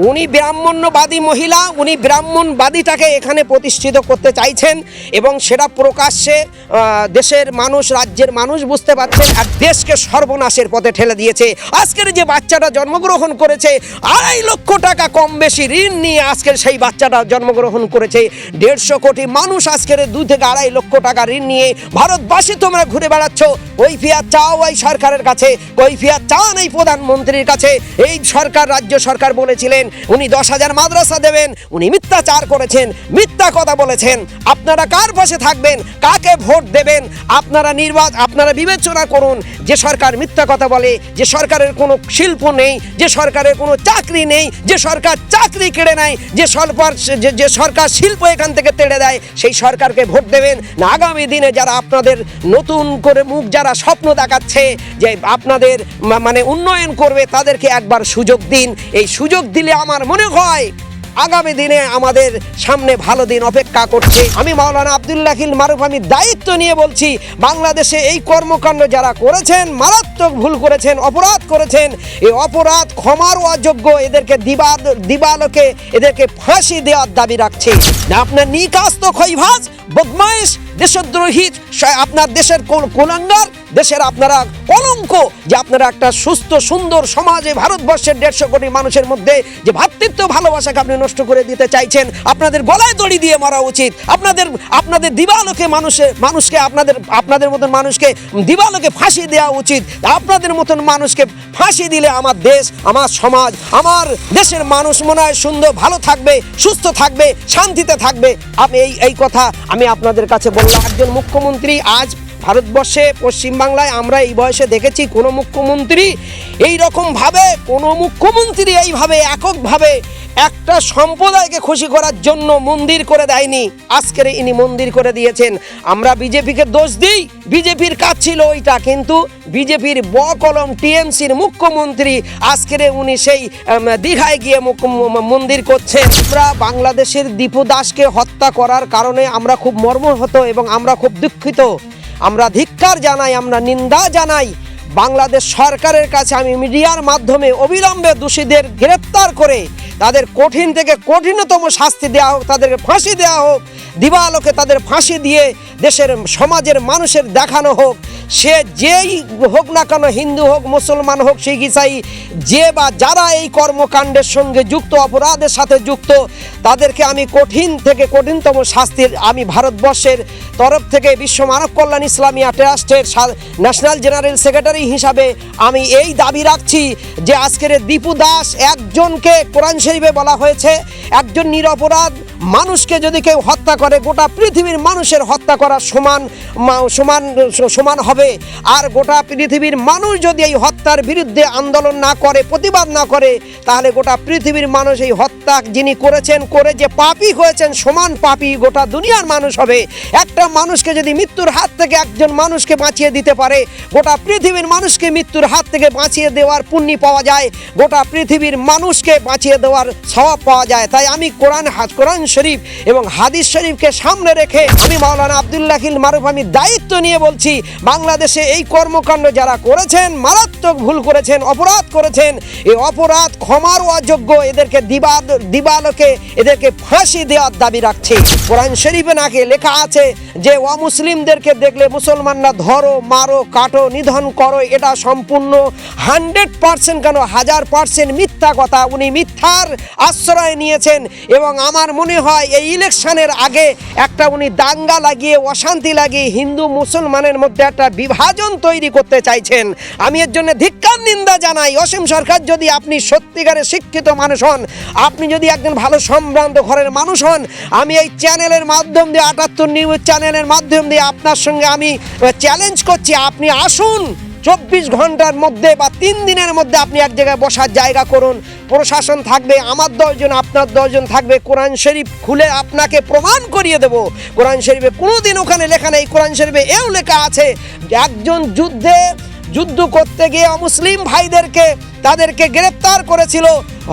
উনি ব্রাহ্মণ্যবাদী মহিলা, উনি ব্রাহ্মণবাদীটাকে এখানে প্রতিষ্ঠিত করতে চাইছেন এবং সেটা প্রকাশ্যে দেশের মানুষ, রাজ্যের মানুষ বুঝতে পারছেন, আর দেশকে সর্বনাশের পথে ঠেলে দিয়েছে। আজকের যে বাচ্চাটা জন্মগ্রহণ করেছে 2.5 লক্ষ টাকা কম বেশি ঋণ নিয়ে আজকের সেই বাচ্চাটা জন্মগ্রহণ করেছে। 150 কোটি মানুষ আজকের 2 থেকে 2.5 লক্ষ টাকা ঋণ নিয়ে ভারতবাসী তোমরা ঘুরে বেড়াচ্ছ। কৈফিয়ত চাও এই সরকারের কাছে, কৈফিয়ত চান এই প্রধানমন্ত্রীর কাছে। এই সরকার, রাজ্য সরকার বলেছিলেন উনি 10,000 মাদ্রাসা দেবেন, উনি মিথ্যাচার করেছেন, মিথ্যা কথা বলেছেন। আপনারা কার পাশে থাকবেন, কাকে ভোট দেবেন, আপনারা বিবেচনা করুন। যে সরকার মিথ্যা কথা বলে, যে সরকারের কোনো শিল্প নেই, যে সরকারের কোনো চাকরি নেই, যে সরকার চাকরি কেড়ে নেয়, যে সরকার শিল্প এখান থেকে তেড়ে দেয়, সেই সরকারকে ভোট দেবেন না আগামী দিনে যারা আপনাদের নতুন করে মুখ যারা স্বপ্ন দেখাচ্ছে যে আপনাদের মানে উন্নয়ন করবে, তাদেরকে একবার সুযোগ দিন। এই সুযোগ দিলে আমার মনে হয় আগামী দিনে আমাদের সামনে ভালো দিন অপেক্ষা করছে। আমি মাওলানা আব্দুল আখিল মারুফ, আমি দায়িত্ব নিয়ে বলছি, বাংলাদেশে এই কর্মকাণ্ড যারা করেছেন মারাত্মক ভুল করেছেন, অপরাধ করেছেন, এই অপরাধ ক্ষমার অযোগ্য। এদেরকে দিবালোকে এদেরকে ফাঁসি দেওয়ার দাবি রাখছে। আপনার নিকাস্ত খৈভাজ, বদমাইশ, দেশদ্রোহী, আপনার দেশের কুলাঙ্গার, দেশের আপনারা কলঙ্ক, যে আপনারা একটা সুস্থ সুন্দর সমাজে ভারতবর্ষের 150 কোটি মানুষের মধ্যে যে ভ্রাতৃত্ব ভালোবাসাকে আপনি নষ্ট করে দিতে চাইছেন। আপনাদের গলায় দড়ি দিয়ে মারা উচিত। আপনাদের দিবালোকে মানুষকে আপনাদের মতন মানুষকে দিবালোকে ফাঁসি দেওয়া উচিত। আপনাদের মতন মানুষকে ফাঁসি দিলে আমার দেশ, আমার সমাজ, আমার দেশের মানুষ মনে হয় সুন্দর ভালো থাকবে, সুস্থ থাকবে, শান্তিতে থাকবে। আমি এই কথা আমি আপনাদের কাছে বললাম। একজন মুখ্যমন্ত্রী আজ ভারতবর্ষে, পশ্চিমবাংলায় আমরা এই বয়সে দেখেছি কোনো মুখ্যমন্ত্রী এইভাবে এককভাবে একটা সম্প্রদায়কে খুশি করার জন্য মন্দির করে দেয়নি। আজকের ইনি মন্দির করে দিয়েছেন। আমরা বিজেপিকে দোষ দিই, বিজেপির কাজ ছিল ওইটা, কিন্তু বিজেপির বকলম টিএমসির মুখ্যমন্ত্রী আজকের উনি সেই দীঘায় গিয়ে মন্দির করছেন। আমরা বাংলাদেশের দীপু দাসকে হত্যা করার কারণে আমরা খুব মর্মাহত এবং আমরা খুব দুঃখিত। আমরা ধিক্কার জানাই, আমরা নিন্দা জানাই। বাংলাদেশ সরকারের কাছে আমি মিডিয়ার মাধ্যমে অবিলম্বে দোষীদের গ্রেপ্তার করে তাদের কঠিন থেকে কঠিনতম শাস্তি দেওয়া হোক, তাদেরকে ফাঁসি দেওয়া হোক, দিবালোকে তাদের ফাঁসি দিয়ে দেশের সমাজের মানুষের দেখানো হোক, সে যেই হোক না কেন, হিন্দু হোক, মুসলমান হোক, শিখ, ইসাই, যে বা যারা এই কর্মকাণ্ডের সঙ্গে যুক্ত, অপরাধের সাথে যুক্ত, তাদেরকে আমি কঠিন থেকে কঠিনতম শাস্তির আমি ভারতবর্ষের তরফ থেকে বিশ্ব মানব কল্যাণ ইসলামিয়া ট্রাস্টের ন্যাশনাল জেনারেল সেক্রেটারি হিসাবে আমি এই দাবি রাখছি যে আজকের দীপু দাস একজনকে, কোরআন শরীফে বলা হয়েছে একজন নিরপরাধ মানুষকে যদি কেউ হত্যা করে গোটা পৃথিবীর মানুষের হত্যা করা সমান হবে। আর গোটা পৃথিবীর মানুষ যদি এই হত্যার বিরুদ্ধে আন্দোলন না করে, প্রতিবাদ না করে, তাহলে গোটা পৃথিবীর মানুষ এই হত্যা যিনি করেছেন, করে যে পাপী হয়েছেন, সমান পাপী গোটা দুনিয়ার মানুষ হবে। একটা মানুষকে যদি মৃত্যুর হাত থেকে একজন মানুষকে বাঁচিয়ে দিতে পারে, গোটা পৃথিবীর মানুষকে মৃত্যুর হাত থেকে বাঁচিয়ে দেওয়ার পুণ্য পাওয়া যায়, গোটা পৃথিবীর মানুষকে বাঁচিয়ে দেওয়ার সওয়াব পাওয়া যায়। তাই আমি কোরআন শরীফ এবং হাদিস শরীফকে সামনে রেখে আমি মাওলানা আব্দুল আখিল মারুফ, আমি দায়িত্ব নিয়ে বলছি, বাংলাদেশে এই কর্মকাণ্ড যারা করেছেন মারাত্মক ভুল করেছেন, অপরাধ করেছেন, এই অপরাধ ক্ষমার অযোগ্য। এদেরকে দিবালোকে এদেরকে ফাঁসি দেওয়ার দাবি রাখছে। কোরআন শরীফে নাকি লেখা আছে যে অমুসলিমদেরকে দেখলে মুসলমানরা ধরো, মারো, কাটো, নিধন করো। এটা সম্পূর্ণ 100% কেন 1000% মিথ্যা কথা। উনি মিথ্যার আশ্রয় নিয়েছেন এবং আমার মনে হয় এই ইলেকশনের আগে একটা উনি দাঙ্গা লাগিয়ে, অশান্তি লাগিয়ে হিন্দু মুসলমানের মধ্যে একটা বিভাজন তৈরি করতে চাইছেন। আমি এর জন্য ধিক্কার নিন্দা জানাই। অসীম সরকার, যদি আপনি সত্যিকারের শিক্ষিত মানুষ হন, আপনি যদি একজন ভালো সম্ভ্রান্ত ঘরের মানুষ হন, আমি এই চ্যানেলের মাধ্যম দিয়ে, 78 নিউজ চ্যানেলের মাধ্যম দিয়ে আপনার সঙ্গে আমি চ্যালেঞ্জ করছি, আপনি আসুন 24 ঘন্টার মধ্যে বা 3 দিনের মধ্যে আপনি এক জায়গায় বসার জায়গা করুন। প্রশাসন থাকবে, আমার 10 জন, আপনার 10 জন থাকবে। কোরআন শরীফ খুলে আপনাকে প্রমাণ করিয়ে দেব। কোরআন শরীফে কোনোদিন ওখানে লেখা নেই, কোরআন শরীফে এও লেখা আছে একজন যুদ্ধ করতে গিয়ে অমুসলিম ভাইদেরকে তাদেরকে গ্রেপ্তার করেছিল।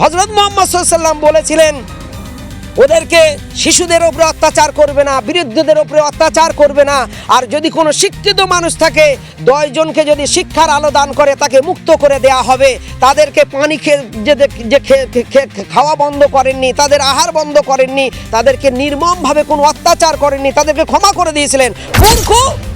হযরত মুহাম্মদ সাল্লাল্লাহু আলাইহি ওয়াসাল্লাম বলেছিলেন ওদেরকে শিশুদের উপরে অত্যাচার করবে না, বিরুদ্ধদের উপরে অত্যাচার করবে না। আর যদি কোনো শিক্ষিত মানুষ থাকে 10 জনকে যদি শিক্ষার আলো দান করে তাকে মুক্ত করে দেয়া হবে। তাদেরকে পানি খাওয়া বন্ধ করেননি, তাদের আহার বন্ধ করেননি, তাদেরকে নির্মমভাবে কোনো অত্যাচার করেননি, তাদেরকে ক্ষমা করে দিয়েছিলেন।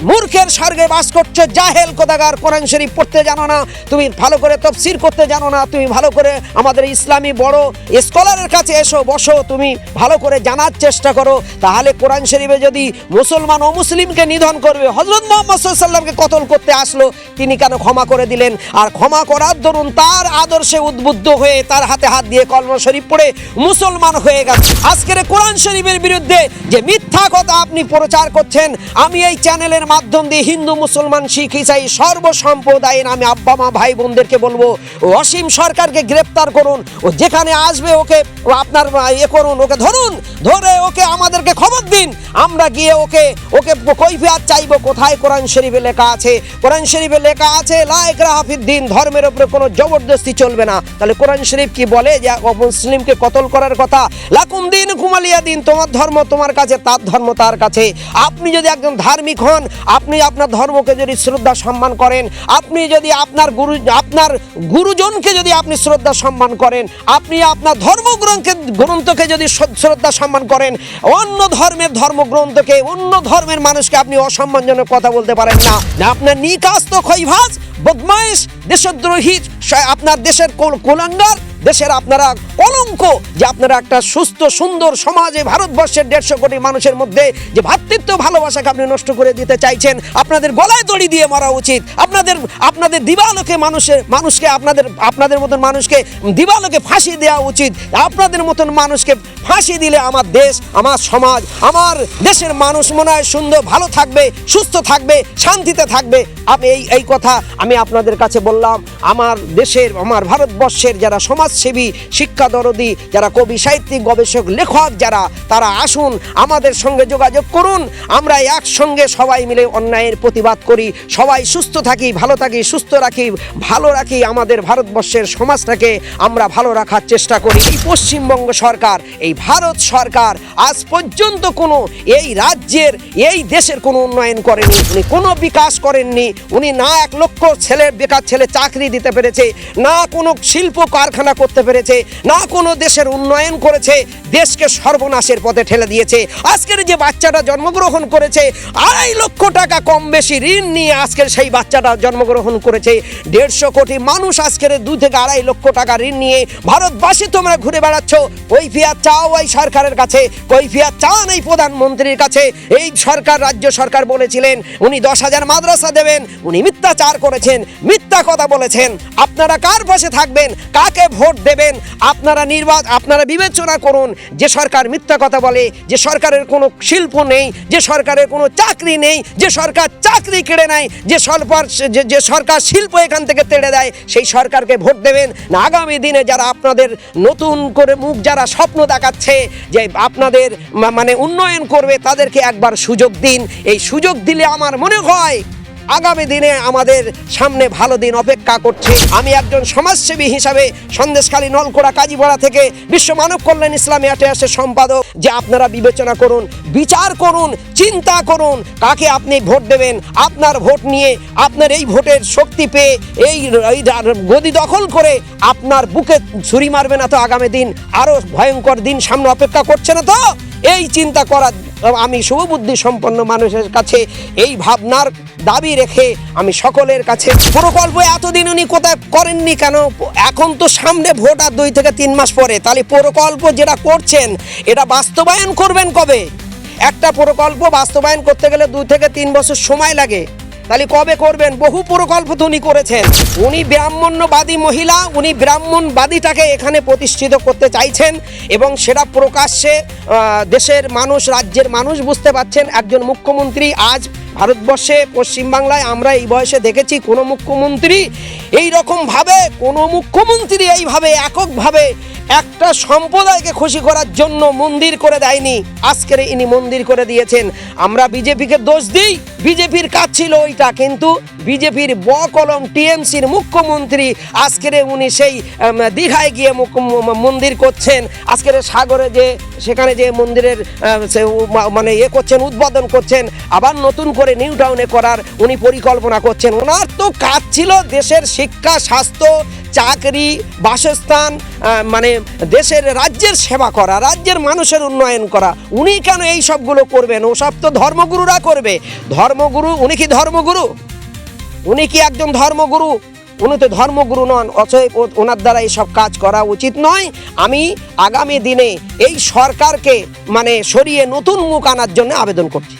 মূর্খের স্বর্গে বাস করছে, জাহেল কোথাকার। কোরআন শরীফ পড়তে জানো না, তুমি ভালো করে তাফসীর করতে জানো না, তুমি ভালো করে আমাদের ইসলামী বড় স্কলারের কাছে এসো, বসো, তুমি ভালো করে জানার চেষ্টা করো। তাহলে কোরআন শরীফে যদি মুসলমান ও মুসলিমকে নিধন করবে, হযরত মুহাম্মদ সাল্লাল্লাহু আলাইহি ওয়াসাল্লামকে কতল করতে আসলো, তিনি কেন ক্ষমা করে দিলেন? আর ক্ষমা করার দরুন তার আদর্শে উদ্বুদ্ধ হয়ে তার হাতে হাত দিয়ে কলমা শরীফ পড়ে মুসলমান হয়ে গেছে। আজকের কোরআন শরীফের বিরুদ্ধে যে মিথ্যা কথা আপনি প্রচার করছেন, আমি এই চ্যানেলের মাধ্যম দিয়ে হিন্দু মুসলমান শিখ ইসাই সর্বসম্প্রদায়ের আমি আব্বা মা ভাই বোনদেরকে বলবো, অসীম সরকারকে গ্রেপ্তার করুন। ও যেখানে আসবে ওকে আপনার করুন, ওকে ধরুন, ধরে ওকে আমাদেরকে খবর দিন, আমরা গিয়ে ওকে কৈফিয়ত চাইবো। কোথায় কোরআন শরীফে লেখা আছে? কোরআন শরীফে লেখা আছে লা ইকরাহা ফিদ্দিন, ধর্মের উপরে কোনো জবরদস্তি চলবে না। তাহলে কোরআন শরীফ কি বলে যে মুসলিমকে কতল করার কথা? লাকুম দীনুকুম ওয়ালিয়া দীন, তোমার ধর্ম তোমার কাছে, তার ধর্ম তার কাছে। আপনি যদি একজন ধার্মিক হন, আপনি আপনার ধর্মকে যদি শ্রদ্ধা সম্মান করেন, আপনি যদি আপনার গুরুজনকে যদি আপনি শ্রদ্ধা সম্মান করেন, আপনি আপনার ধর্মগ্রন্থকে যদি শ্রদ্ধা সম্মান করেন, অন্য ধর্মের ধর্মগ্রন্থকে, অন্য ধর্মের মানুষকে আপনি অসম্মানজনক কথা বলতে পারেন না। আপনার নিকাস্ত খৈভাজ, বদমাইশ, দেশদ্রোহী, আপনার দেশের কুলাঙ্গার, দেশের আপনারা কলঙ্ক, যে আপনারা একটা সুস্থ সুন্দর সমাজে ভারতবর্ষের 150 কোটি মানুষের মধ্যে যে ভ্রাতৃত্ব ভালোবাসাকে আপনি নষ্ট করে দিতে চাইছেন, আপনাদের গলায় দড়ি দিয়ে মারা উচিত। আপনাদের দিবালোকে মানুষকে আপনাদের মতন মানুষকে দিবালোকে ফাঁসি দেওয়া উচিত। আপনাদের মতন মানুষকে ফাঁসি দিলে আমার দেশ, আমার সমাজ, আমার দেশের মানুষ মনে হয় সুন্দর, ভালো থাকবে, সুস্থ থাকবে, শান্তিতে থাকবে। এই কথা আমি আপনাদের কাছে বললাম। আমার দেশের, আমার ভারতবর্ষের যারা সমাজসেবী, শিক্ষা দরদি, যারা কবি, সাহিত্যিক, গবেষক, লেখক, তারা আসুন, আমাদের সঙ্গে যোগাযোগ করুন। আমরা একসঙ্গে সবাই মিলে অন্যায়ের প্রতিবাদ করি, সবাই সুস্থ থাকি, ভালো থাকি, সুস্থ রাখি, ভালো রাখি। আমাদের ভারতবর্ষের সমাজটাকে আমরা ভালো রাখার চেষ্টা করি। এই পশ্চিমবঙ্গ সরকার, এই ভারত সরকার আজ পর্যন্ত কোনো এই রাজ্যের, এই দেশের কোনো উন্নয়ন করেনি, উনি কোনো বিকাশ করেননি। উনি না 1 লক্ষ বেকার ছেলে চাকরি দিতে পেরেছে, না কোনো শিল্প কারখানা করতে পেরেছে, না কোনো দেশের উন্নয়ন করেছে, দেশকে সর্বনাশের পথে ঠেলে দিয়েছে। আজকের যে বাচ্চাটা জন্মগ্রহণ করেছে, 2.5 লক্ষ টাকা কম বেশি ঋণ নিয়ে আজকের সেই বাচ্চাটা জন্মগ্রহণ করেছে। 150 কোটি মানুষ আজকের 2 থেকে 2.5 লক্ষ টাকা ঋণ নিয়ে ভারতবাসী তোমরা ঘুরে বেড়াচ্ছ। কৈফিয়ত চাও এই সরকারের কাছে, কৈফিয়ত চান এই প্রধানমন্ত্রীর কাছে। এই সরকার, রাজ্য সরকার বলেছিলেন উনি 10,000 মাদ্রাসা দেবেন, উনি মিথ্যাচার করেছেন, মিথ্যা কথা বলেছেন। আপনারা কার পাশে থাকবেন, কাকে ভোট দেবেন? আপনারা বিবেচনা করুন। যে সরকার মিথ্যা কথা বলে, যে সরকারের কোনো শিল্প নেই, যে সরকারের কোনো চাকরি নেই, যে সরকার চাকরি কেড়ে নেয়, যে সরকার শিল্প এখান থেকে তেড়ে দেয়, সেই সরকারকে ভোট দেবেন না আগামী দিনে যারা আপনাদের নতুন করে মুখ যারা স্বপ্ন দেখাচ্ছে যে আপনাদের উন্নয়ন করবে, তাদেরকে একবার সুযোগ দিন। এই সুযোগ দিলে আমার মনে হয় আগামী দিনে আমাদের সামনে ভালো দিন অপেক্ষা করছে। আমি একজন সমাজসেবী হিসাবে সন্দেশখালী নলকোড়া কাজীপাড়া থেকে বিশ্ব মানব কল্যাণ ইসলামী আর্টের সম্পাদক, যে আপনারা বিবেচনা করুন, বিচার করুন, চিন্তা করুন কাকে আপনি ভোট দেবেন। আপনার ভোট নিয়ে, আপনার এই ভোটের শক্তি পেয়ে এই গদি দখল করে আপনার বুকে ছুরি মারবে না তো আগামী দিন আরো ভয়ঙ্কর দিন সামনে অপেক্ষা করছে না তো? এই চিন্তা করা আমি শুভবুদ্ধি সম্পন্ন মানুষের কাছে এই ভাবনার দাবি রেখে আমি সকলের কাছে, প্রকল্প এতদিন উনি কোথায় করেননি কেন? এখন তো সামনে ভোট আর 2 থেকে 3 মাস পরে, তাহলে প্রকল্প যেটা করছেন এটা বাস্তবায়ন করবেন কবে? একটা প্রকল্প বাস্তবায়ন করতে গেলে 2 থেকে 3 বছর সময় লাগে, তাহলে কবে করবেন? বহু প্রকল্প তো উনি করেছেন। উনি ব্রাহ্মণ্যবাদী মহিলা, উনি ব্রাহ্মণবাদীটাকে এখানে প্রতিষ্ঠিত করতে চাইছেন এবং সেটা প্রকাশ্যে দেশের মানুষ, রাজ্যের মানুষ বুঝতে পারছেন। একজন মুখ্যমন্ত্রী আজ ভারতবর্ষে, পশ্চিমবাংলায় আমরা এই বয়সে দেখেছি কোনো মুখ্যমন্ত্রী এইভাবে এককভাবে একটা সম্প্রদায়কে খুশি করার জন্য মন্দির করে দেয়নি, আজকের ইনি মন্দির করে দিয়েছেন। আমরা বিজেপিকে দোষ দিই, বিজেপির কাজ ছিল ওইটা, কিন্তু বিজেপির কলম টিএমসির মুখ্যমন্ত্রী আজকের উনি সেই দীঘায় গিয়ে মন্দির করছেন, আজকের সাগরে যে সেখানে যে মন্দিরের মানে করছেন, উদ্বোধন করছেন, আবার নতুন করে নিউ টাউনে করার উনি পরিকল্পনা করছেন। ওনার তো কাজ ছিল দেশের শিক্ষা, স্বাস্থ্য, চাকরি, বাসস্থান, মানে দেশের রাজ্যের সেবা করা, রাজ্যের মানুষের উন্নয়ন করা। উনি কেন এই সবগুলো করবেন? ওসব তো ধর্মগুরুরা করবে। ধর্মগুরু, উনি কি ধর্মগুরু? উনি কি একজন ধর্মগুরু? উনি তো ধর্মগুরু নন, অতএব ওনার দ্বারা এইসব কাজ করা উচিত নয়। আমি আগামী দিনে এই সরকারকে মানে সরিয়ে নতুন মুখ আনার জন্য আবেদন করছি।